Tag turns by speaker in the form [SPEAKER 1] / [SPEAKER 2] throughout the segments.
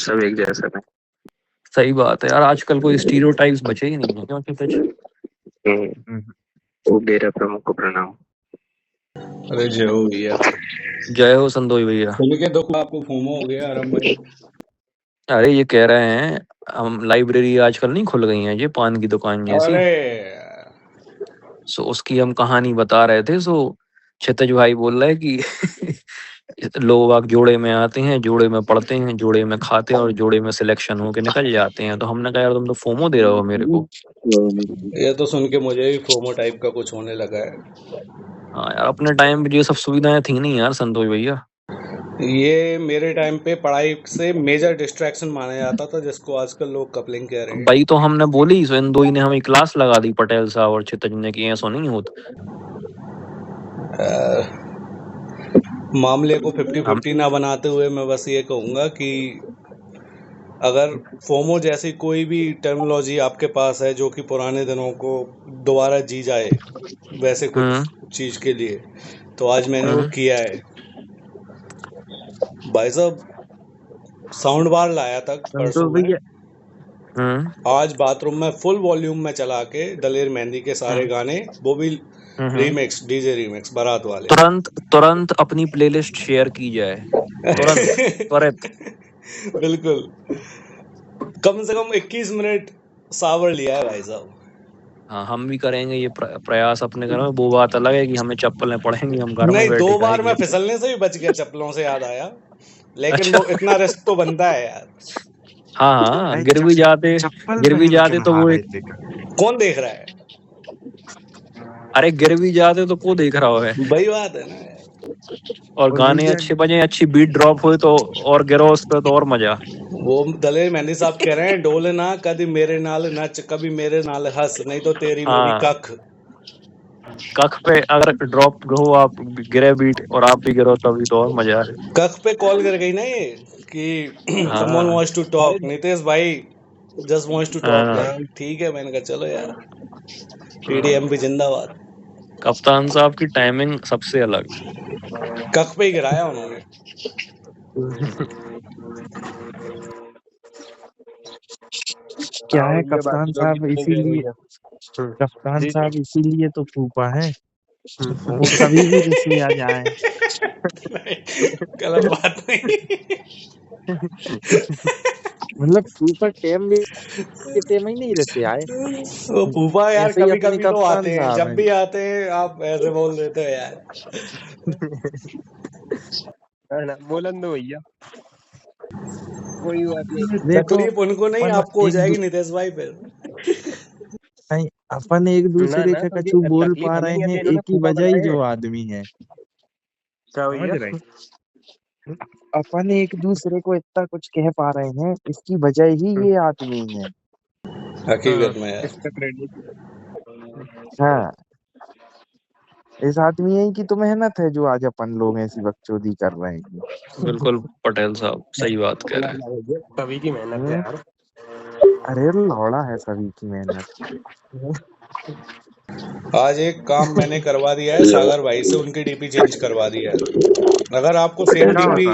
[SPEAKER 1] सब एक जैसा है।
[SPEAKER 2] सही बात है यार, आजकल कोई स्टीरियोटाइप्स बचे ही नहीं है क्योंकि सच।
[SPEAKER 1] वो डेरा प्रमुख को प्रणाम।
[SPEAKER 3] अरे जय हो भैया।
[SPEAKER 2] जय हो संतोष भैया।
[SPEAKER 3] सुन के दुख आपको फोमो हो गया आराम भाई।
[SPEAKER 2] अरे ये कह रहे हैं हम लाइब्रेरी आजकल नहीं खुल गई हैं ये पान की दुकान जैसी,
[SPEAKER 3] अरे
[SPEAKER 2] सो उसकी हम कहानी बता रहे थे। सो क्षितिज भाई बोल रहे हैं कि लोग बाग जोड़े में आते हैं, जोड़े में पढ़ते हैं, जोड़े में खाते हैं और जोड़े में सिलेक्शन होके निकल जाते हैं। तो हमने कहा यार तुम तो फोमो दे रहे हो मेरे को।
[SPEAKER 3] ये तो सुन के मुझे भी फोमो टाइप का कुछ होने लगा है।
[SPEAKER 2] हाँ यार, अपने टाइम पे ये सब सुविधाएं थी नहीं यार संतोष भैया।
[SPEAKER 3] ये मेरे टाइम पे पढ़ाई से मेजर डिस्ट्रैक्शन माना जाता था, जिसको आजकल लोग कपलिंग कह रहे हैं।
[SPEAKER 2] भाई तो हमने बोली, सो इन दो ही ने हमें क्लास लगा दी, पटेल साहब और क्षितिज ने, कि ऐसा नहीं होता।
[SPEAKER 3] मामले को
[SPEAKER 2] हम
[SPEAKER 3] 50-50 ना बनाते हुए मैं बस ये कहूंगा कि अगर फोमो जैसी कोई भी टर्मिनोलॉजी आपके पास है जो कि पुराने दिनों को दोबारा जी जाए वैसे कुछ चीज के लिए, तो आज मैंने वो किया है भाई साहब। साउंड बार लाया था परसों में, आज बाथरूम में फुल वॉल्यूम में चला के दलेर मेहंदी के सारे गाने, वो भी रीमिक्स, डीजे रीमिक्स बारात वाले।
[SPEAKER 2] तुरंत अपनी प्लेलिस्ट शेयर की जाए, तुरंत।
[SPEAKER 3] बिल्कुल, कम से कम 21 मिनट सावर लिया है भाई साहब।
[SPEAKER 2] हाँ हम भी करेंगे ये प्रयास अपने घर में। वो बात अलग है कि हमें चप्पलें पड़ेंगी, हम घर में
[SPEAKER 3] नहीं,
[SPEAKER 2] बैठे
[SPEAKER 3] 2 बार
[SPEAKER 2] खाएंगे।
[SPEAKER 3] मैं फिसलने से भी बच गया, चप्पलों से याद आया, लेकिन वो इतना रिस्क तो बनता है यार।
[SPEAKER 2] हाँ गिर भी जाते तो वो एक,
[SPEAKER 3] कौन देख रहा है?
[SPEAKER 2] अरे गिर भी जाते तो को देख रहा है।
[SPEAKER 3] वही बात है ना।
[SPEAKER 2] और गाने अच्छे बजे, अच्छी बीट ड्रॉप हुए तो और गिरो उस पे तो और मजा।
[SPEAKER 3] वो दलेर मेहंदी साहब कह रहे हैं, डोले ना कभी मेरे नाल नच, कभी मेरे नाल हंस, नहीं तो तेरी मेरी कख।
[SPEAKER 2] कख पे अगर ड्रॉप हो, आप गिरे बीट और आप भी गिरो, तभी तो और मजा है।
[SPEAKER 3] कख पे कॉल कर गई ना ये कि someone wants to talk, Nitesh भाई just wants to talk। ठीक है, मैंने कहा चलो यार, टीडीएम भी जिंदाबाद।
[SPEAKER 2] कप्तान साहब की टाइमिंग सबसे अलग।
[SPEAKER 3] कख पे ही गिराया उन्होंने।
[SPEAKER 4] क्या है कप्तान साहब, इसीलिए तो फूफा है, वो कभी भी रिश्ते आ जाए।
[SPEAKER 3] गलत बात नहीं।
[SPEAKER 4] मतलब फूफा टेम ही नहीं रहते आए।
[SPEAKER 3] वो फूफा यार
[SPEAKER 4] ऐसे ही
[SPEAKER 3] कभी
[SPEAKER 4] अपने
[SPEAKER 3] कभी तो
[SPEAKER 4] कप्तान
[SPEAKER 3] आते हैं,
[SPEAKER 4] साहब
[SPEAKER 3] जब
[SPEAKER 4] हैं।
[SPEAKER 3] भी आते हैं आप ऐसे बोल देते हो यार।
[SPEAKER 5] बोलन दो भैया, कोई बात नहीं।
[SPEAKER 3] तकलीफ उनको नहीं, आपको हो जाएगी नितेश भाई फिर।
[SPEAKER 4] नहीं, अपन एक दूसरे का कछु बोल पा रहे हैं, एक ही वजह ही जो आदमी है। समझ रहे, अपन एक दूसरे को इतना कुछ कह पा रहे हैं, इसकी वजह ही ये आदमी है।
[SPEAKER 3] हकीकत में यार।
[SPEAKER 5] इसका क्रेडिट
[SPEAKER 4] हाँ, इस आदमी ही की तो मेहनत है जो आज अपन लोग ऐसी बकचोदी कर रहे हैं।
[SPEAKER 2] बिल्कुल पटेल साहब सही बात कह रहे हैं।
[SPEAKER 5] सभी की मेहनत है यार।
[SPEAKER 4] अरे लौड़ा है सभी की मेहनत।
[SPEAKER 3] आज एक काम मैंने करवा दिया है सागर भाई से, उनकी डीपी चेंज करवा दिया है। अगर आपको सेम डीपी,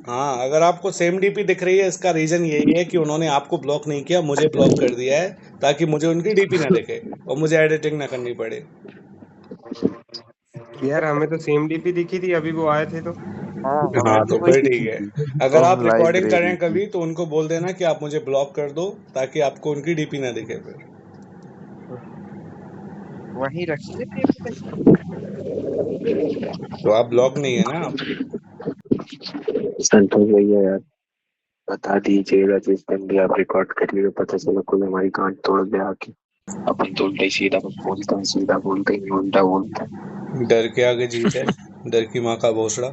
[SPEAKER 3] हाँ अगर आपको सेम डीपी दिख रही है, इसका रीजन यही है कि उन्होंने आपको ब्लॉक नहीं किया, मुझे ब्लॉक कर दिया है, ताकि मुझे उनकी डीपी ना दिखे और मुझे एडिटिंग ना करनी पड़े।
[SPEAKER 5] यार हमें तो सेम डीपी दिखी थी, अभी वो आए थे तो।
[SPEAKER 3] हाँ तो फिर ठीक है। अगर आप रिकॉर्डिंग करें कभी तो उनको बोल देना कि आप मुझे ब्लॉक कर दो, ताकि आपको उनकी डीपी ना दिखे फिर।
[SPEAKER 4] वहीं रखिए
[SPEAKER 3] तो आप ब्लॉक नहीं है ना आप।
[SPEAKER 1] संतोष भैया यार बता दीजिएगा, जिस दिन भी आप रिकॉर्ड करिएगा पता चला कोई हमारी गांठ तोड़ दे आके। अपन तो उल्टा ही सीधा बोलते हैं, सीधा बोलते हैं, उल्टा बोलते हैं।
[SPEAKER 3] डर के आगे जीत है, डर की माँ का भोसड़ा।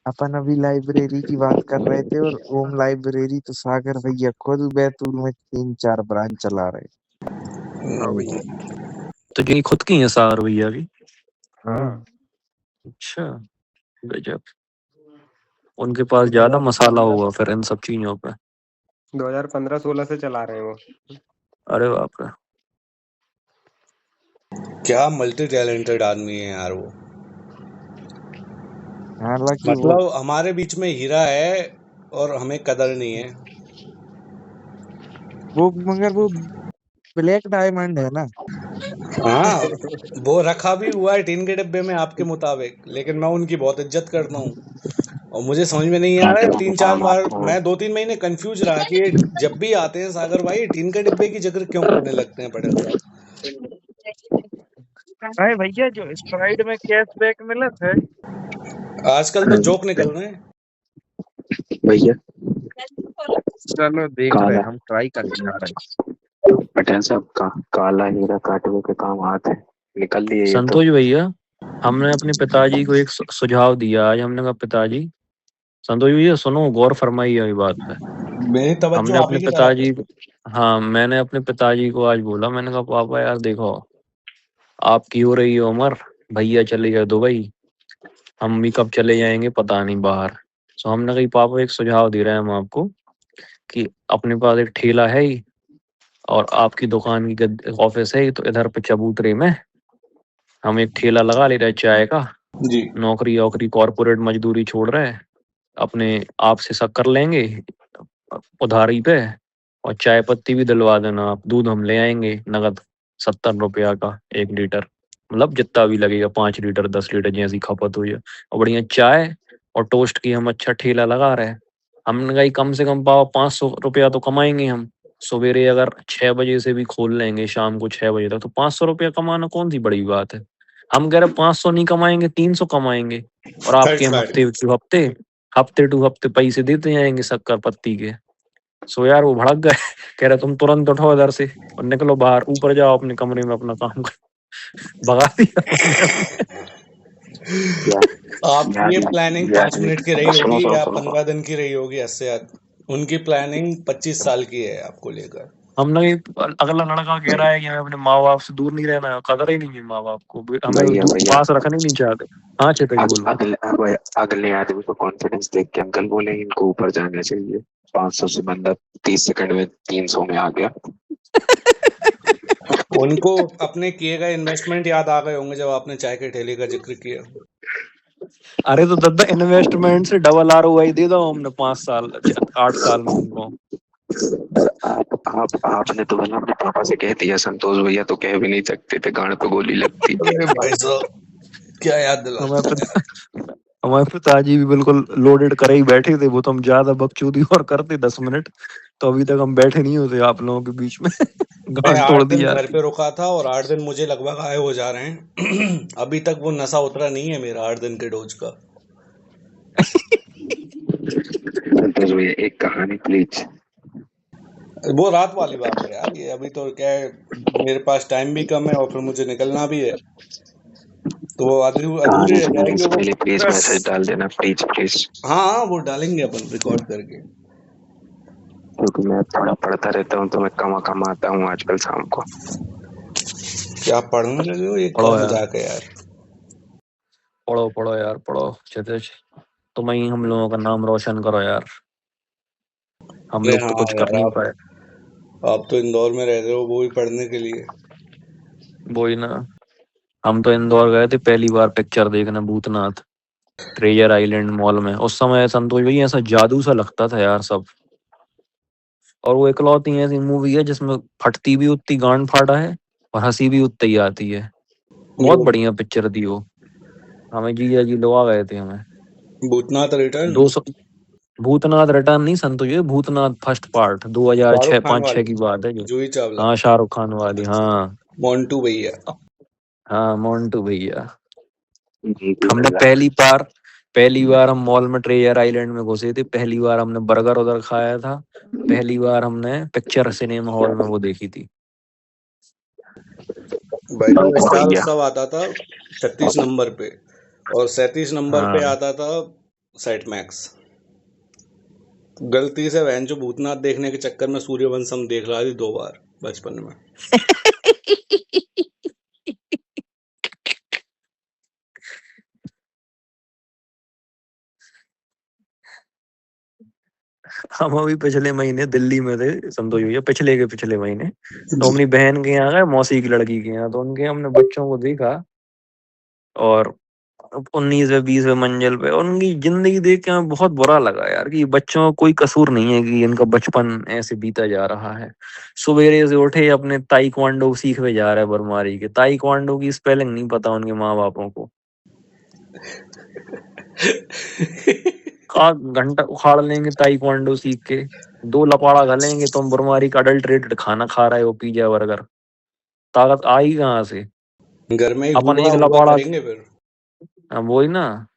[SPEAKER 4] अपन अभी लाइब्रेरी की बात कर रहे थे, और ओम लाइब्रेरी तो सागर भैया खुद बैतूल में 3-4 ब्रांच चला रहे।
[SPEAKER 2] तो ये खुद की है सागर भैया की?
[SPEAKER 4] हाँ।
[SPEAKER 2] अच्छा गजब, उनके पास ज्यादा मसाला होगा फिर इन सब चीजों पे।
[SPEAKER 5] 2015-16 से चला रहे हैं वो।
[SPEAKER 2] अरे बाप रे,
[SPEAKER 3] क्या मल्टी टैलेंटेड आदमी है यार वो।
[SPEAKER 4] हालांकि
[SPEAKER 3] मतलब हमारे बीच में हीरा है, और हमें कदर नहीं है।
[SPEAKER 4] वो मगर वो ब्लैक डायमंड है ना।
[SPEAKER 3] हाँ, वो रखा भी हुआ है टीन के डिब्बे में आपके मुताबिक, लेकिन मैं उनकी बहुत इज्जत करता हूँ। और मुझे समझ में नहीं आ रहा है,
[SPEAKER 1] मैं
[SPEAKER 3] 3-4
[SPEAKER 1] बताऊं
[SPEAKER 3] बार
[SPEAKER 1] आपको,
[SPEAKER 3] मैं 2-3 महीने कंफ्यूज रहा कि ये जब भी आते हैं सागर भाई टीन के डिब्बे की जिक्र क्यों करने लगते हैं पटेल साहब।
[SPEAKER 4] अरे भैया जो स्प्राइट में कैशबैक मिलत है।
[SPEAKER 3] आजकल तो जोक निकल रहे हैं।
[SPEAKER 1] भैया
[SPEAKER 4] चलो देख रहे
[SPEAKER 1] काला
[SPEAKER 4] हैं, हम ट्राई करके आ रहे हैं।
[SPEAKER 1] पटेल साहब का काला हीरा काटने के काम आते हैं, निकल लिए ये तो।
[SPEAKER 2] संतोष भैया, हमने अपने पिताजी को एक सुझाव दिया आज। हमने कहा पिताजी, संतोष भैया सुनो, गौर फरमाइए अभी बात पे।
[SPEAKER 3] मेरी तवज्जो
[SPEAKER 2] हमने
[SPEAKER 3] आप
[SPEAKER 2] अपने
[SPEAKER 3] ही की तरफ है।
[SPEAKER 2] पिताजी, हाँ मैंने अपने पिताजी को आज बोला, मैंने कहा पापा यार देखो, आपकी हो रही है उम्र, भैया चले गए दुबई, हम भी कब चले जाएंगे पता नहीं बाहर। सो हमने कही पापा एक सुझाव दे रहे हैं हम आपको कि अपने पास एक ठेला है ही, और आपकी दुकान की ऑफिस है ही, तो इधर पे चबूतरे में हम एक ठेला लगा ले रहे हैं चाय का।
[SPEAKER 3] जी।
[SPEAKER 2] नौकरी वोकरी कॉर्पोरेट मजदूरी छोड़ रहे हैं, अपने आप से सब कर लेंगे उधारी पे, और चाय पत्ती भी दिलवा देना आप, दूध हम ले आएंगे नगद 70 रुपया का 1 लीटर, मतलब जितना भी लगेगा, 5 लीटर 10 लीटर जैसी खपत हुई है, और बढ़िया चाय और टोस्ट की हम अच्छा ठेला लगा रहे हैं। हमने कहा कम से कम पाओ 500 रुपया तो कमाएंगे हम। सवेरे अगर 6 बजे से भी खोल लेंगे शाम को 6 बजे तक, तो 500 रुपया कमाना कौन सी बड़ी बात है। हम कह रहे 500 नहीं कमाएंगे, 300 कमाएंगे, और आपके हम
[SPEAKER 3] साइड
[SPEAKER 2] हफ्ते टू हफ्ते पैसे देते जाएंगे शक्कर पत्ती के। सो यार वो भड़क गए कह रहे तुम तुरंत उठो इधर से और निकलो बाहर, ऊपर जाओ अपने कमरे में अपना काम करो। भगा दिया हमने।
[SPEAKER 3] आपकी ये प्लानिंग 5 मिनट की रही
[SPEAKER 1] सुनो
[SPEAKER 3] होगी
[SPEAKER 1] सुनो
[SPEAKER 3] या
[SPEAKER 1] सुनो
[SPEAKER 3] 15 दिन की रही होगी, इससे ज्यादा। उनकी प्लानिंग 25 साल की है आपको लेकर।
[SPEAKER 2] हमने अगला लड़का कह रहा है कि हमें अपने माँ बाप से दूर नहीं रहना है, कदर ही नहीं है माँ बाप को, हमें
[SPEAKER 1] भैया भैया
[SPEAKER 2] पास रखना ही नहीं चाहते। हाँ चेतक जी बोलो।
[SPEAKER 1] अगले आदमी को कॉन्फिडेंस देख के अंकल बोले इनको ऊपर जाना चाहिए। 500 से बंदा 30 सेकंड में 300 में आ गया।
[SPEAKER 3] उनको अपने किए गए इन्वेस्टमेंट याद आ गए होंगे जब आपने चाय के ठेले का जिक्र किया।
[SPEAKER 2] अरे तो दादा इन्वेस्टमेंट से डबल ROI दे दो हमने 5 साल 8 साल में उनको।
[SPEAKER 1] आपने तो मैंने अपने पापा से कह दिया, संतोष भैया तो कह भी नहीं सकते थे, गांड पे गोली लगती।
[SPEAKER 3] अरे भाई साहब, क्या याद दिला।
[SPEAKER 2] हमारे पिताजी भी बिल्कुल लोडेड करे ही बैठे थे, वो तो हम ज्यादा बकचोदी और करते 10 मिनट, तो अभी तक हम बैठे नहीं होते आप लोगों के बीच में।
[SPEAKER 3] मैं
[SPEAKER 2] गांड
[SPEAKER 3] 8
[SPEAKER 2] तोड़ दी
[SPEAKER 3] दिन घर
[SPEAKER 2] जाती।
[SPEAKER 3] पे रुका था और 8 दिन मुझे लगभग आए हो जा रहे हैं। अभी तक वो नशा उतरा नहीं है मेरा 8 दिन के डोज का।
[SPEAKER 1] संतोष भैया एक कहानी प्लीज।
[SPEAKER 3] वो रात वाली बात है यार, ये अभी तो क्या है, मेरे पास टाइम भी कम है और फिर मुझे निकलना भी है, तो वो अधूरी
[SPEAKER 1] कहानी
[SPEAKER 3] रह
[SPEAKER 1] सुनने
[SPEAKER 3] जाएगी
[SPEAKER 1] से
[SPEAKER 3] वो
[SPEAKER 1] पहले प्लीज
[SPEAKER 3] बस।
[SPEAKER 1] मैसेज डाल देना, प्लीज प्लीज।
[SPEAKER 3] हाँ हाँ, वो डालेंगे अपन रिकॉर्ड करके।
[SPEAKER 1] क्योंकि मैं थोड़ा पढ़ता रहता हूँ तो मैं कम आता हूँ आजकल शाम को।
[SPEAKER 3] क्या पढ़ने लगे हो, ये क्या
[SPEAKER 2] पढ़ो यार,
[SPEAKER 3] मजाक है यार।
[SPEAKER 2] पढ़ो पढ़ो यार पढ़ो क्षितिज, तुम ही हम लोगों का नाम रोशन करो यार, हम
[SPEAKER 3] अरे
[SPEAKER 2] लोग तो
[SPEAKER 3] हाँ
[SPEAKER 2] कुछ कर
[SPEAKER 3] यार,
[SPEAKER 2] नहीं
[SPEAKER 3] आप
[SPEAKER 2] पाए।
[SPEAKER 3] आप तो इंदौर में रह रहे हो वो भी पढ़ने के लिए।
[SPEAKER 2] वही ना, हम तो इंदौर गए थे पहली बार पिक्चर देखने, भूतनाथ, ट्रेजर आइलैंड मॉल में। उस समय संतोष भाई ऐसा जादू सा लगता था यार सब, और वो इकलौती ऐसी मूवी है जिसमें फटती भी उतनी गांड फाड़ा है और हंसी भी उतनी ही आती है। बहुत
[SPEAKER 3] वो
[SPEAKER 2] बढ़िया पिक्चर थी वो, हमें जीजा जी लोग आ गए थे हमें।
[SPEAKER 3] भूतनाथ रिटर्न।
[SPEAKER 2] 200 भूतनाथ रिटर्न नहीं संतोष जी, भूतनाथ फर्स्ट पार्ट
[SPEAKER 3] शाहरुख
[SPEAKER 2] 2006
[SPEAKER 3] खान
[SPEAKER 2] 5-6
[SPEAKER 3] वाली,
[SPEAKER 2] की बात है जो।
[SPEAKER 3] जूही चावला,
[SPEAKER 2] हाँ शाहरुख खान वाली, हाँ।
[SPEAKER 3] मोन्टू भैया।
[SPEAKER 2] हाँ मोन्टू भैया।
[SPEAKER 1] जी जी
[SPEAKER 2] हमने
[SPEAKER 1] भैया।
[SPEAKER 2] पहली बार हम मॉल में ट्रेजर आइलैंड में घुसे थे, पहली बार हमने बर्गर उधर खाया था, पहली बार हमने पिक्चर सिनेमा हॉल में वो देखी थी।
[SPEAKER 3] भाई जो स्टार
[SPEAKER 1] भैया
[SPEAKER 3] उत्सव आता था 36 नंबर पे और 37 नंबर पे
[SPEAKER 2] हाँ।
[SPEAKER 3] आता था सेट मैक्स। गलती से वैन जो भूतनाथ देखने के चक्कर में सूर्यवंशम देख रहा थी 2 बार बचपन में।
[SPEAKER 2] हम अभी पिछले महीने दिल्ली में थे संतोष भैया, पिछले महीने, तो अपनी बहन के यहाँ गए, मौसी की लड़की के यहाँ, तो उनके हमने बच्चों को देखा, और 19वें 20वें मंजिल पे, और उनकी जिंदगी देख के हमें बहुत बुरा लगा यार कि बच्चों का कोई कसूर नहीं है कि इनका बचपन ऐसे बीता जा रहा है। सवेरे से उठे अपने ताइक्वांडो सीखने जा रहे हैं बरमारी के, ताइक्वांडो की स्पेलिंग नहीं पता उनके माँ बापों को। का घंटा उखाड़ लेंगे ताइक्वांडो सीख के, 2 लपाड़ा घलेंगे तुम बरमारी का अडल्ट्रेटेड खाना खा रहे हो, पिज्जा बर्गर, ताकत आई कहाँ से?
[SPEAKER 3] घर में ही
[SPEAKER 2] अपन
[SPEAKER 3] हुआ
[SPEAKER 2] एक
[SPEAKER 3] हुआ
[SPEAKER 2] लपाड़ा,
[SPEAKER 3] करेंगे फिर।
[SPEAKER 2] वही ना,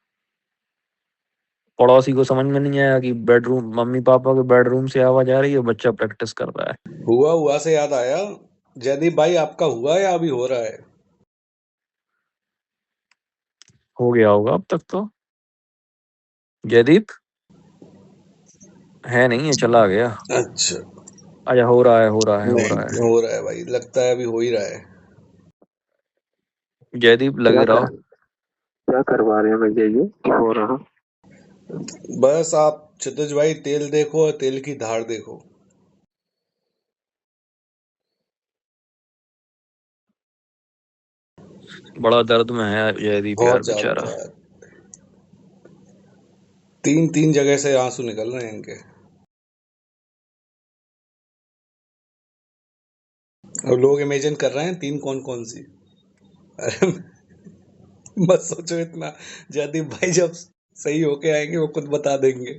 [SPEAKER 2] पड़ोसी को समझ में नहीं आया कि बेडरूम, मम्मी पापा के बेडरूम से आवाज आ रही है, बच्चा प्रैक्टिस कर रहा है।
[SPEAKER 3] हुआ हुआ से याद आया, जयदीप भाई आपका हुआ या अभी हो रहा है?
[SPEAKER 2] हो गया होगा अब तक तो। जयदीप है नहीं है, चला गया।
[SPEAKER 3] अच्छा,
[SPEAKER 2] अच्छा, हो रहा है, हो रहा है, हो
[SPEAKER 3] नहीं
[SPEAKER 2] रहा है।
[SPEAKER 3] हो रहा है भाई, लगता है अभी हो ही रहा है।
[SPEAKER 2] जयदीप
[SPEAKER 1] क्या
[SPEAKER 2] लगे
[SPEAKER 1] कर
[SPEAKER 2] रहो।
[SPEAKER 1] क्या करवा रहे हैं भैया, ये क्या हो रहा?
[SPEAKER 3] बस आप क्षितिज भाई तेल देखो और तेल की धार देखो।
[SPEAKER 2] बड़ा दर्द में है जयदीप यार
[SPEAKER 3] बहुत ज्यादा
[SPEAKER 2] बेचारा।
[SPEAKER 3] यार, 3 जगह से आंसू निकल रहे हैं इनके। और लोग इमेजिन कर रहे हैं 3 कौन कौन सी। अरे मत सोचो इतना, जयदीप भाई जब सही होके आएंगे वो खुद बता देंगे।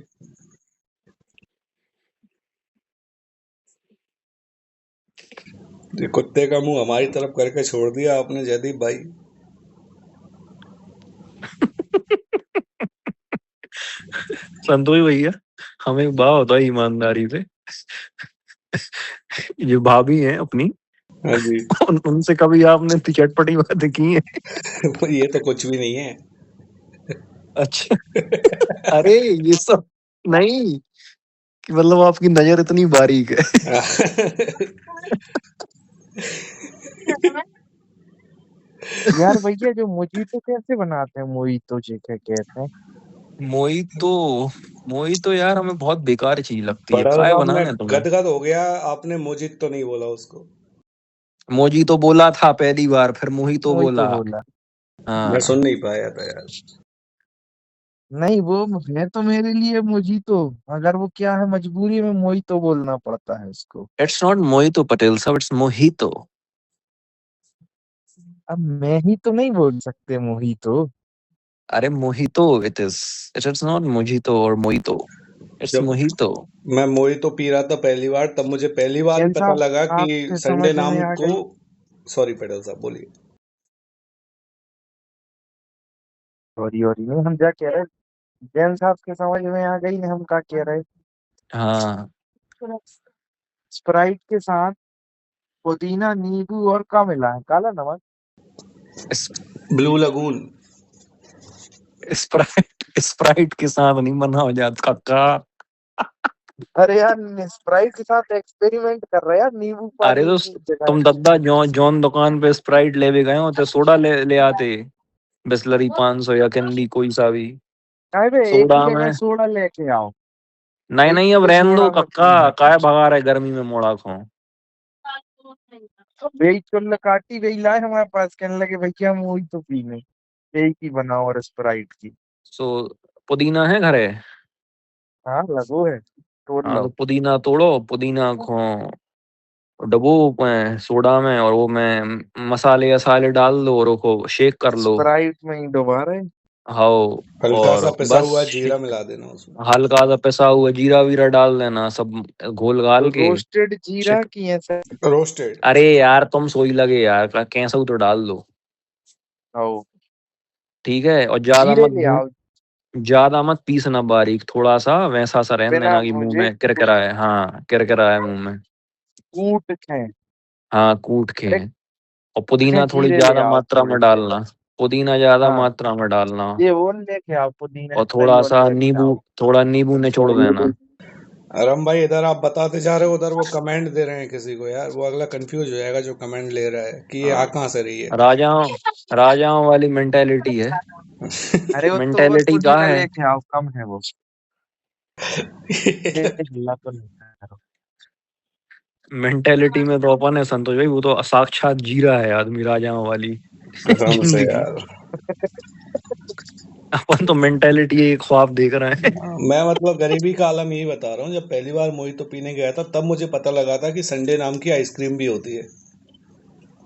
[SPEAKER 3] ये कुत्ते का मुंह हमारी तरफ करके छोड़ दिया आपने जयदीप भाई।
[SPEAKER 2] संतोष भैया, हमें एक बात होता है ईमानदारी से, जो भाभी हैं अपनी,
[SPEAKER 3] हाँ जी।
[SPEAKER 2] उनसे कभी आपने चटपटी बातें की है?
[SPEAKER 3] ये तो कुछ भी नहीं है।
[SPEAKER 2] अच्छा। अरे ये सब नहीं, कि मतलब आपकी नजर इतनी बारीक है।
[SPEAKER 4] यार भैया जो मोजीतो कैसे बनाते हैं, मोहितो जी क्या कहते हैं?
[SPEAKER 2] मोहितो, मोहितो यार हमें बहुत बेकार चीज लगती है,
[SPEAKER 3] पड़ल
[SPEAKER 2] काय
[SPEAKER 3] साहब मैं
[SPEAKER 2] बनाने तुम्हें?
[SPEAKER 3] गदगद हो गया, आपने मोजित तो नहीं बोला उसको।
[SPEAKER 2] मोजी तो बोला था पहली बार, फिर मोहितो
[SPEAKER 4] मोहितो
[SPEAKER 2] बोला।
[SPEAKER 4] बोला।
[SPEAKER 3] मैं सुन
[SPEAKER 2] हाँ।
[SPEAKER 3] नहीं पाया था यार।
[SPEAKER 4] नहीं वो है तो मेरे लिए मोजीतो, अगर वो क्या है मजबूरी में मोहितो बोलना पड़ता है उसको।
[SPEAKER 2] इट्स नॉट मोहितो पटेल साहब, इट्स मोहितो।
[SPEAKER 4] अब मैं ही तो नहीं बोल सकते मोहितो।
[SPEAKER 2] अरे mojito it is, it's not mojito और मोहितो, इट्स
[SPEAKER 3] जब
[SPEAKER 2] मोहितो।
[SPEAKER 3] मैं मोहितो पी रहा था पहली बार, तब मुझे पहली बार ही
[SPEAKER 4] जैन
[SPEAKER 3] पता
[SPEAKER 4] साहब
[SPEAKER 3] लगा कि
[SPEAKER 4] आपके
[SPEAKER 3] संडे
[SPEAKER 4] समझ में
[SPEAKER 3] नाम
[SPEAKER 4] आ
[SPEAKER 3] को।
[SPEAKER 4] गई।
[SPEAKER 3] सॉरी पटेल साहब बोलिए।
[SPEAKER 4] और नहीं हम क्या कह रहे, जैन साहब के समझ में आ गई ना हम क्या कह रहे।
[SPEAKER 2] हाँ।
[SPEAKER 4] स्प्राइट के साथ पुदीना नींबू और क्या मिला है, काला नमक।
[SPEAKER 3] Blue lagoon.
[SPEAKER 2] स्प्राइट, स्प्राइट के साथ नहीं बना हो जाता का।
[SPEAKER 4] अरे यार स्प्राइट के साथ एक्सपेरिमेंट कर रहे हैं यार, नींबू
[SPEAKER 2] अरे
[SPEAKER 4] पानी
[SPEAKER 2] तो
[SPEAKER 4] की जगह।
[SPEAKER 2] तुम दद्दा जॉन जॉन दुकान पे स्प्राइट ले भी गए हो तो सोडा ले आते, बिस्लरी 500 या कैंडी कोई सा भी।
[SPEAKER 4] अरे एक ही
[SPEAKER 2] सोडा
[SPEAKER 4] जगह
[SPEAKER 2] में,
[SPEAKER 4] सोडा लेके आओ।
[SPEAKER 2] नहीं
[SPEAKER 4] एक
[SPEAKER 2] नहीं, अब
[SPEAKER 4] किलो
[SPEAKER 2] रहने दो
[SPEAKER 4] सोडा में
[SPEAKER 2] कक्का,
[SPEAKER 4] पी है
[SPEAKER 2] काय
[SPEAKER 4] कुछ।
[SPEAKER 2] भगा रहे गर्मी में मोड़ा खो।
[SPEAKER 4] वही चुल्ल काटी वही लाए हमारे पास, कहने लगे भैया हम वही तो पीने, यही की बनाओ और स्प्राइट की।
[SPEAKER 2] सो पुदीना है घरे?
[SPEAKER 4] हाँ लगो है, तोड़
[SPEAKER 2] हाँ तो
[SPEAKER 4] लो।
[SPEAKER 2] पुदीना तोड़ो, पुदीना खो डबो सोडा में, और वो में मसाले वसाले डाल दो और उसको शेक कर लो।
[SPEAKER 4] स्प्राइट में ही डुबा रहे।
[SPEAKER 2] हाओ।
[SPEAKER 3] हल्का सा
[SPEAKER 2] और
[SPEAKER 3] पिसा
[SPEAKER 2] बस
[SPEAKER 3] हुआ जीरा मिला देना उसमें।
[SPEAKER 2] हल्का सा पिसा हुआ जीरा वीरा डाल देना, सब घोल
[SPEAKER 4] तो
[SPEAKER 2] घाल के।
[SPEAKER 4] रोस्टेड जीरा
[SPEAKER 2] चिक,
[SPEAKER 4] की ऐसा।
[SPEAKER 3] रोस्टेड।
[SPEAKER 2] अरे यार तुम सोई लगे यार, कैसा तो डाल दो।
[SPEAKER 4] आओ
[SPEAKER 2] ठीक है, और
[SPEAKER 4] जीरे ले आओ।
[SPEAKER 2] ज्यादा मत पीसना बारीक, थोड़ा सा वैसा सा रहने
[SPEAKER 4] बिना
[SPEAKER 2] देना कि मुंह
[SPEAKER 4] भूजे
[SPEAKER 2] में किरकिरा है, हाँ किरकिरा है मुंह में।
[SPEAKER 4] कूट खाए।
[SPEAKER 2] हाँ कूट के।
[SPEAKER 4] अरे
[SPEAKER 2] और पुदीना थोड़ी
[SPEAKER 4] जीरे ले
[SPEAKER 2] ज्यादा
[SPEAKER 4] आओ
[SPEAKER 2] मात्रा
[SPEAKER 4] थोड़े
[SPEAKER 2] में
[SPEAKER 4] से।
[SPEAKER 2] डालना, पुदीना ज्यादा
[SPEAKER 4] हाँ
[SPEAKER 2] मात्रा में डालना।
[SPEAKER 4] ये वो लेके आओ, पुदीना
[SPEAKER 2] और
[SPEAKER 4] सही
[SPEAKER 2] थोड़ा
[SPEAKER 4] और
[SPEAKER 2] सा
[SPEAKER 4] लेके
[SPEAKER 2] नींबू,
[SPEAKER 4] आओ।
[SPEAKER 2] थोड़ा नींबू निचोड़ देना।
[SPEAKER 3] अरम भाई इधर आप बताते जा रहे हो, उधर वो कमेंट दे रहे हैं किसी को यार, वो अगला कंफ्यूज हो जाएगा जो कमेंट ले रहा है कि ये आ
[SPEAKER 2] हाँ,
[SPEAKER 3] कहाँ से रही है।
[SPEAKER 2] राजाओं, राजाओं वाली मेंटेलिटी है।
[SPEAKER 4] अरे वो तो वो
[SPEAKER 2] मेंटेलिटी का
[SPEAKER 4] पुदीना
[SPEAKER 2] है,
[SPEAKER 4] लेके आओ, कम है वो। ये हल्ला तो नहीं करो।
[SPEAKER 2] मेंटेलिटी में तो अपन है संतोष भाई, वो तो साक्षात जीरा है आदमी, राजाओं वाली
[SPEAKER 3] कसम से
[SPEAKER 2] जिंदगी।
[SPEAKER 3] यार।
[SPEAKER 2] अपन तो मेंटेलिटी एक ख्वाब देख रहे हैं।
[SPEAKER 3] मैं मतलब गरीबी का आलम यही बता रहा हूँ, जब पहली बार मोहितो पीने गया था तब मुझे पता लगा था कि संडे नाम की आइसक्रीम भी होती है।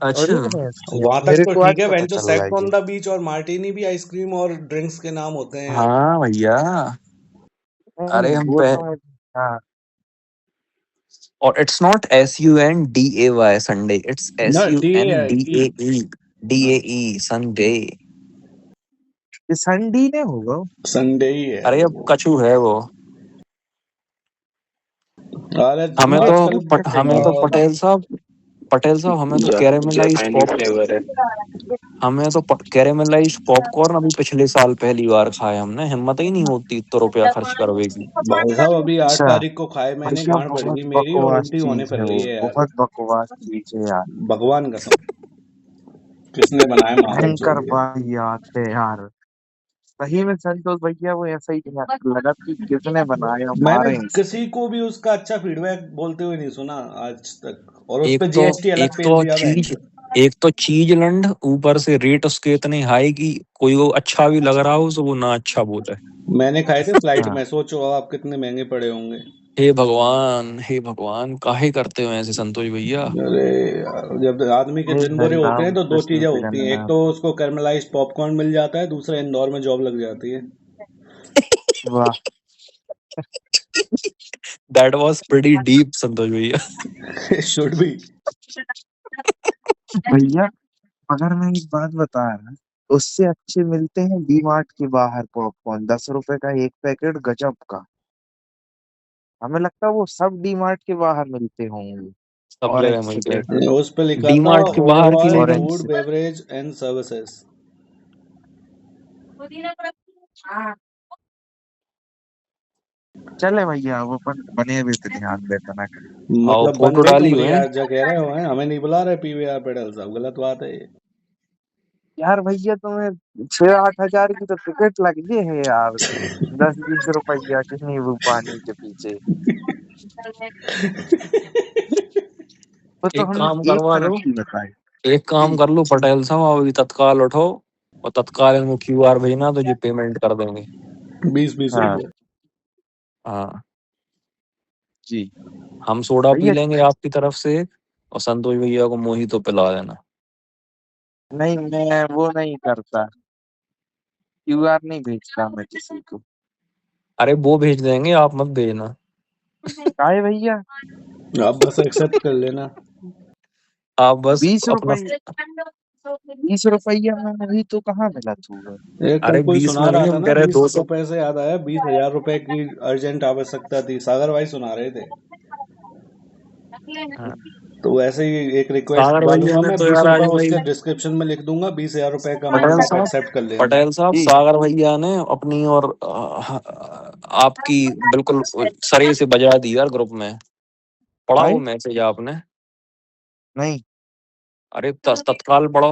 [SPEAKER 2] अच्छा।
[SPEAKER 4] अरे भैंस के,
[SPEAKER 3] वहां तक
[SPEAKER 4] मेरे
[SPEAKER 3] तो
[SPEAKER 4] को आज
[SPEAKER 3] ठीक है,
[SPEAKER 4] पता
[SPEAKER 3] वेंचो
[SPEAKER 4] चल रहा है
[SPEAKER 3] सेक्स ऑन
[SPEAKER 4] ये।
[SPEAKER 3] द बीच और मार्टिनी भी आइसक्रीम और ड्रिंक्स के नाम होते हैं यार।
[SPEAKER 2] हाँ भैया।
[SPEAKER 4] नहीं
[SPEAKER 2] अरे हम
[SPEAKER 4] वो
[SPEAKER 2] पे
[SPEAKER 4] तो हाँ।
[SPEAKER 2] और it's not SUNDAY Sunday, it's
[SPEAKER 3] ना
[SPEAKER 2] S U
[SPEAKER 3] D
[SPEAKER 2] N D
[SPEAKER 3] E.
[SPEAKER 2] A E DAE Sunday.
[SPEAKER 4] ये संडी ने होगा।
[SPEAKER 3] संडे ही है
[SPEAKER 2] अरे अब
[SPEAKER 3] वो।
[SPEAKER 2] कछू है वो।
[SPEAKER 3] अरे
[SPEAKER 4] मेरे
[SPEAKER 3] आजकल
[SPEAKER 2] हमें तो पटेल साहब हमें तो कैरेमलाइज्ड
[SPEAKER 1] जापानी
[SPEAKER 2] पॉप
[SPEAKER 1] फ्लेवर है।
[SPEAKER 2] हमें तो कैरेमलाइज्ड पॉपकॉर्न अभी पिछले साल पहली बार खाए हमने, हिम्मत ही नहीं होती इतना रुपया खर्च करवे की।
[SPEAKER 3] भाई साहब अभी 8
[SPEAKER 4] अच्छा
[SPEAKER 3] तारीख को खाए मैंने,
[SPEAKER 4] भैया,
[SPEAKER 3] गांड पड़
[SPEAKER 4] बहुत
[SPEAKER 3] गई मेरी और
[SPEAKER 4] बकवास
[SPEAKER 3] उल्टी होने
[SPEAKER 4] चीज
[SPEAKER 3] फिर
[SPEAKER 4] है
[SPEAKER 3] रही
[SPEAKER 4] वो,
[SPEAKER 3] है यार।
[SPEAKER 4] बहुत बकवास चीज है यार।
[SPEAKER 3] भगवान कसम, किसने बनाया माधव
[SPEAKER 4] भयंकर
[SPEAKER 3] जोड़िए।
[SPEAKER 4] वाहियात है यार। सही में संतोष भैया वो ऐसा ही लगा कि किसने बनाया,
[SPEAKER 3] मैंने
[SPEAKER 4] मारे इसे।
[SPEAKER 3] किसी को भी उसका अच्छा फीडबैक बोलते हुए नहीं सुना आज तक, और उस
[SPEAKER 2] एक
[SPEAKER 3] पे
[SPEAKER 2] तो
[SPEAKER 3] जीएसटी अलग
[SPEAKER 2] एक
[SPEAKER 3] पेल
[SPEAKER 2] तो
[SPEAKER 3] दिया बैंक।
[SPEAKER 2] चीज एक तो चीज लंड, ऊपर से रेट उसके इतने हाई कि कोई वो अच्छा भी लग रहा हो तो वो ना अच्छा बोले।
[SPEAKER 3] मैंने खाए थे फ्लाइट
[SPEAKER 4] हाँ
[SPEAKER 3] में, सोचो आप कितने महंगे पड़े होंगे।
[SPEAKER 2] हे भगवान, काहे करते हो ऐसे संतोष भैया।
[SPEAKER 3] अरे यार, जब आदमी के
[SPEAKER 4] हे
[SPEAKER 3] दिन बुरे
[SPEAKER 4] हरि
[SPEAKER 3] होते हैं
[SPEAKER 4] राम
[SPEAKER 3] तो दो
[SPEAKER 4] कृष्ण
[SPEAKER 3] चीजें होती हैं, एक
[SPEAKER 4] जगन्नाथ।
[SPEAKER 3] तो उसको कैरमलाइज्ड पॉपकॉर्न मिल जाता है, दूसरा इंदौर में जॉब लग जाती है।
[SPEAKER 4] वाह
[SPEAKER 2] दैट वाज प्रीटी डीप संतोष भैया।
[SPEAKER 3] शुड भी।
[SPEAKER 4] भैया, अगर मैं एक बात बता रहा, उससे अच्छे मिलते हैं डी मार्ट के बाहर पॉपकॉर्न, 10 रुपए का एक पैकेट, गजब का। हमें लगता है वो सब डी मार्ट के बाहर मिलते होंगे।
[SPEAKER 2] सब जगह
[SPEAKER 4] ऑरेंज से
[SPEAKER 2] मिलते
[SPEAKER 4] लेकर
[SPEAKER 2] हैं।
[SPEAKER 3] उस पे लिखा
[SPEAKER 2] डी
[SPEAKER 3] था
[SPEAKER 2] मार्ट के बाहर की
[SPEAKER 3] ओवरऑल
[SPEAKER 2] लेकिन
[SPEAKER 4] ऑरेंज
[SPEAKER 3] फूड
[SPEAKER 4] से।
[SPEAKER 3] Beverage and services.
[SPEAKER 4] चले भैया, वो बने हुए तो ध्यान देता ना।
[SPEAKER 2] और
[SPEAKER 3] मतलब बन
[SPEAKER 2] फोटो
[SPEAKER 3] गई
[SPEAKER 2] डाली
[SPEAKER 3] तुम्हारी
[SPEAKER 2] हुए हैं।
[SPEAKER 3] आज जो कह रहे हो हैं, हमें नहीं बुला रहे पीवीआर पेडल साहब, गलत बात है ये।
[SPEAKER 4] यार भैया, तुम्हें 6-8 हजार की तो टिकट लग गई है यार। 10-20 रुपया की नींबू पानी के पीछे। वो तो
[SPEAKER 2] एक
[SPEAKER 4] हमने
[SPEAKER 2] काम
[SPEAKER 4] एक
[SPEAKER 2] करवा लो,
[SPEAKER 4] तरफ की बताई।
[SPEAKER 2] एक काम
[SPEAKER 4] जी।
[SPEAKER 2] कर लो पटेल साहब, अभी तत्काल उठो और तत्काल इनको QR भेजना तो ये पेमेंट कर देंगे।
[SPEAKER 3] 20-20
[SPEAKER 4] हाँ
[SPEAKER 3] रुपए।
[SPEAKER 2] हाँ।
[SPEAKER 4] जी
[SPEAKER 2] हम सोडा पी
[SPEAKER 4] भैया।
[SPEAKER 2] लेंगे आपकी तरफ से, और संतोष भैया को मोहितो पिला देना।
[SPEAKER 4] नहीं, मैं वो नहीं करता, क्यूआर नहीं भेजता मैं किसी को।
[SPEAKER 2] अरे वो भेज देंगे, आप मत भेजना।
[SPEAKER 4] काहे भैया?
[SPEAKER 3] आप बस एक्सेप्ट कर लेना।
[SPEAKER 2] आप बस
[SPEAKER 4] 20 रुपये,
[SPEAKER 2] अपना
[SPEAKER 4] 20 रुपया में वही तो कहाँ मिला था।
[SPEAKER 3] एक कल
[SPEAKER 2] अरे
[SPEAKER 3] कोई
[SPEAKER 2] 20
[SPEAKER 3] सुना
[SPEAKER 2] में
[SPEAKER 3] रहा
[SPEAKER 2] नहीं,
[SPEAKER 3] था
[SPEAKER 2] हम
[SPEAKER 3] ना,
[SPEAKER 2] कह रहे 200।
[SPEAKER 3] 20 रुपए से याद आया, 20,000 रुपए की अर्जेंट आवश्यकता थी, सागर भाई सुना रहे थे।
[SPEAKER 2] हाँ।
[SPEAKER 3] तो वैसे ही एक रिक्वेस्ट
[SPEAKER 2] सागर भैया
[SPEAKER 3] डालूंगा
[SPEAKER 2] ने
[SPEAKER 3] मैं,
[SPEAKER 2] तो
[SPEAKER 3] बीस
[SPEAKER 2] यार आज
[SPEAKER 3] रुपए
[SPEAKER 2] भाई,
[SPEAKER 3] उसके डिस्क्रिप्शन में लिख दूंगा, 20,000 रुपए का
[SPEAKER 2] पटेल
[SPEAKER 3] अमाउंट आप
[SPEAKER 2] साहब
[SPEAKER 3] एक्सेप्ट कर लेना।
[SPEAKER 2] पटेल साहब
[SPEAKER 4] जी
[SPEAKER 2] सागर भैया ने अपनी और आपकी बिल्कुल सरे से बजा दी यार ग्रुप में। पढ़ा वो
[SPEAKER 4] भाई।
[SPEAKER 2] मैसेज आपने?
[SPEAKER 4] नहीं।
[SPEAKER 2] अरे तत्काल पढ़ो,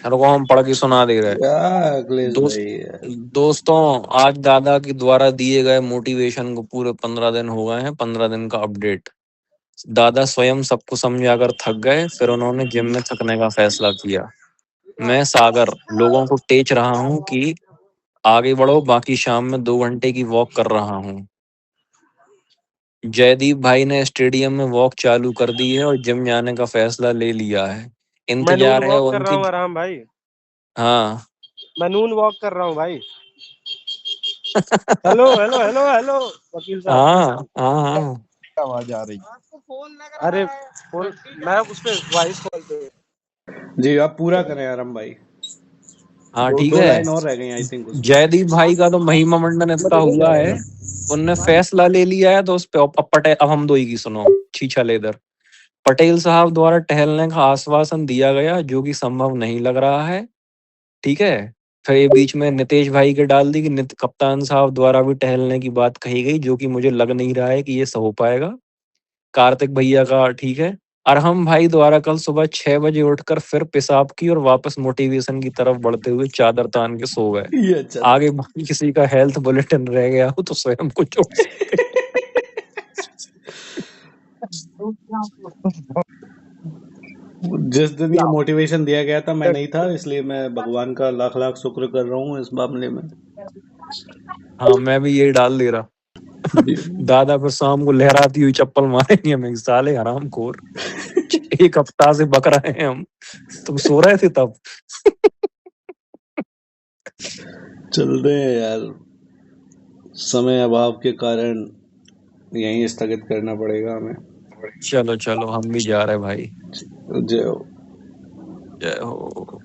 [SPEAKER 2] रुको हम पढ़ के सुना दे रहे।
[SPEAKER 3] क्या अखिलेश
[SPEAKER 2] दोस्त
[SPEAKER 3] भाई है।
[SPEAKER 2] दोस्तों, आज दादा के द्वारा दिए गए मोटिवेशन को पूरे 15 दिन हो गए हैं। 15 दिन का अपडेट। दादा स्वयं सबको समझाकर थक गए, फिर उन्होंने जिम में थकने का फैसला किया। मैं सागर लोगों को टेच रहा हूँ कि आगे बढ़ो, बाकी शाम में 2 घंटे की वॉक कर रहा हूँ। जयदीप भाई ने स्टेडियम में वॉक चालू कर दी है और जिम जाने का फैसला ले लिया है।
[SPEAKER 5] मैं नून
[SPEAKER 2] इंतजार है
[SPEAKER 5] वॉक कर रहा
[SPEAKER 2] उनकी।
[SPEAKER 5] हूँ आराम भाई।
[SPEAKER 2] हाँ।
[SPEAKER 5] मैं नून वॉक कर रहा हूँ भाई। हेलो हेलो हेलो हेलो वकील साहब।
[SPEAKER 2] हाँ हाँ हाँ।
[SPEAKER 4] आवाज आ रही।
[SPEAKER 5] अरे फोन, मैं उस पे वॉइस कॉल पे।
[SPEAKER 3] जी आप पूरा करें आराम भाई।
[SPEAKER 2] हाँ
[SPEAKER 3] दो
[SPEAKER 2] ठीक
[SPEAKER 3] दो
[SPEAKER 2] है।
[SPEAKER 3] लाइन और रह गई आई थिंक उसमें।
[SPEAKER 2] जयदीप भाई का तो महिमा मंडन इतना हुआ है, उनने फैसला ले लिया है, तो उस पे अब पटेल, अब हम दो ही की सुनो। छीछा लेदर। पटेल साहब द्वारा टहलने का आश्वासन दिया गया, जो कि संभव नहीं लग रहा है। ठीक है। फिर ये बीच में नितेश भाई के डाल दी कि कप्तान साहब द्वारा भी टहलने की बात कही गई, जो कि मुझे लग नहीं रहा है कि ये हो पाएगा। कार्तिक भैया का ठीक है। अरहम भाई द्वारा कल सुबह 6 बजे उठकर फिर पेशाब की और वापस मोटिवेशन की तरफ बढ़ते हुए चादर तान के सो गए।
[SPEAKER 3] ये अच्छा था।
[SPEAKER 2] आगे बाकी किसी का हेल्थ बुलेटिन रह गया हो तो स्वयं को जोड़ सकते
[SPEAKER 3] जिस दिन ये मोटिवेशन दिया गया था मैं नहीं था, इसलिए मैं भगवान का लाख लाख शुक्र कर रहा हूँ इस मामले में।
[SPEAKER 2] हाँ मैं भी यही डाल दे रहा। दादा फिर शाम को लहराती हुई चप्पल मारेंगे हमें, साले हराम खोर। 1 हफ्ता से बक रहे हैं हम, तुम सो रहे थे तब।
[SPEAKER 3] चल रहे हैं यार, समय अभाव के कारण यहीं स्थगित करना पड़ेगा हमें।
[SPEAKER 2] चलो चलो हम भी जा रहे भाई।
[SPEAKER 3] जय हो।
[SPEAKER 2] जय हो।